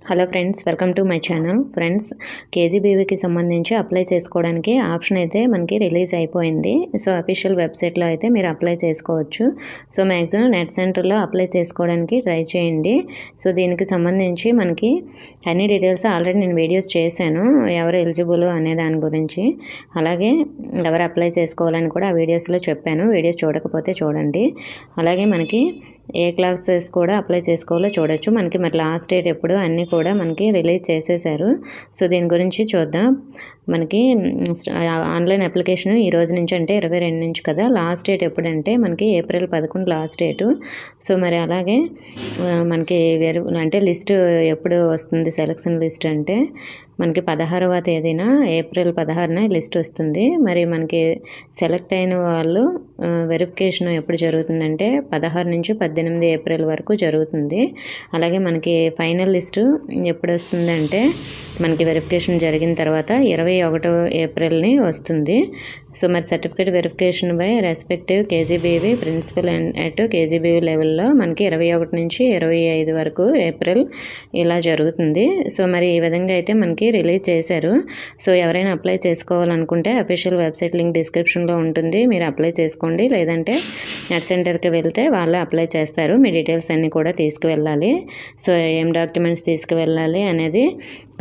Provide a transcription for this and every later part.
Hello friends, welcome to my channel. Friends, కేజీబీవీకి సంబంధించి apply చేసుకోవడానికి ఆప్షన్ అయితే మనకి రిలీజ్ అయిపోయింది. సో అఫీషియల్ వెబ్సైట్లో అయితే మీరు అప్లై చేసుకోవచ్చు. సో మ్యాక్సిమం నెట్ సెంటర్లో అప్లై చేసుకోవడానికి ట్రై చేయండి. సో దీనికి సంబంధించి మనకి అన్ని డీటెయిల్స్ ఆల్రెడీ నేను వీడియోస్ చేశాను, ఎవరు ఎలిజిబుల్ అనే దాని గురించి. అలాగే ఎవరు అప్లై చేసుకోవాలని కూడా ఆ వీడియోస్లో చెప్పాను. వీడియోస్ చూడకపోతే చూడండి. అలాగే మనకి ఏ క్లాసెస్ కూడా అప్లై చేసుకోవాలో చూడొచ్చు. మనకి మరి లాస్ట్ డేట్ ఎప్పుడు అన్నీ కూడా మనకి రిలీజ్ చేసేసారు. సో దీని గురించి చూద్దాం. మనకి ఆన్లైన్ అప్లికేషన్ ఈ రోజు నుంచి, అంటే 22 నుంచి కదా. లాస్ట్ డేట్ ఎప్పుడంటే మనకి ఏప్రిల్ 11 లాస్ట్ డేటు. సో మరి అలాగే మనకి అంటే లిస్ట్ ఎప్పుడు వస్తుంది, సెలక్షన్ లిస్ట్ అంటే మనకి 16వ తేదీన ఏప్రిల్ 16న లిస్ట్ వస్తుంది. మరి మనకి సెలెక్ట్ అయిన వాళ్ళు వెరిఫికేషన్ ఎప్పుడు జరుగుతుందంటే 16 నుంచి 18 ఏప్రిల్ వరకు జరుగుతుంది. అలాగే మనకి ఫైనల్ లిస్టు ఎప్పుడు వస్తుందంటే మనకి వెరిఫికేషన్ జరిగిన తర్వాత 21 ఏప్రిల్ని వస్తుంది. సో మరి certificate verification by respective KGBV principal at KGBV లెవెల్లో మనకి 21 నుంచి 25 వరకు ఏప్రిల్ ఇలా జరుగుతుంది. సో మరి ఈ విధంగా అయితే మనకి రిలీజ్ చేశారు. సో ఎవరైనా అప్లై చేసుకోవాలనుకుంటే అఫీషియల్ వెబ్సైట్ లింక్ డిస్క్రిప్షన్లో ఉంటుంది, మీరు అప్లై చేసుకోండి. లేదంటే నెట్ సెంటర్కి వెళ్తే వాళ్ళే అప్లై చేస్తారు. మీ డీటెయిల్స్ అన్నీ కూడా తీసుకువెళ్ళాలి. సో ఏం డాక్యుమెంట్స్ తీసుకువెళ్ళాలి అనేది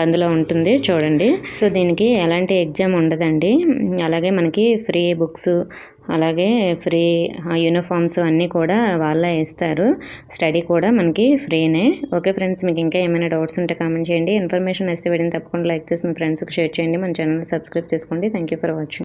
అందులో ఉంటుంది, చూడండి. సో దీనికి ఎలాంటి ఎగ్జామ్ ఉండదండి. అలాగే మనకి ఫ్రీ బుక్స్, అలాగే ఫ్రీ యూనిఫామ్స్ అన్నీ కూడా వాళ్ళే ఇస్తారు. స్టడీ కూడా మనకి ఫ్రీనే. ఓకే ఫ్రెండ్స్, మీకు ఇంకా ఏమైనా డౌట్స్ ఉంటే కామెంట్ చేయండి. ఇన్ఫర్మేషన్ ఇస్తే వీడియోని తప్పకుండా లైక్ చేసి మీ ఫ్రెండ్స్కి షేర్ చేయండి. మన ఛానల్ సబ్స్క్రైబ్ చేసుకోండి. Thank you for watching.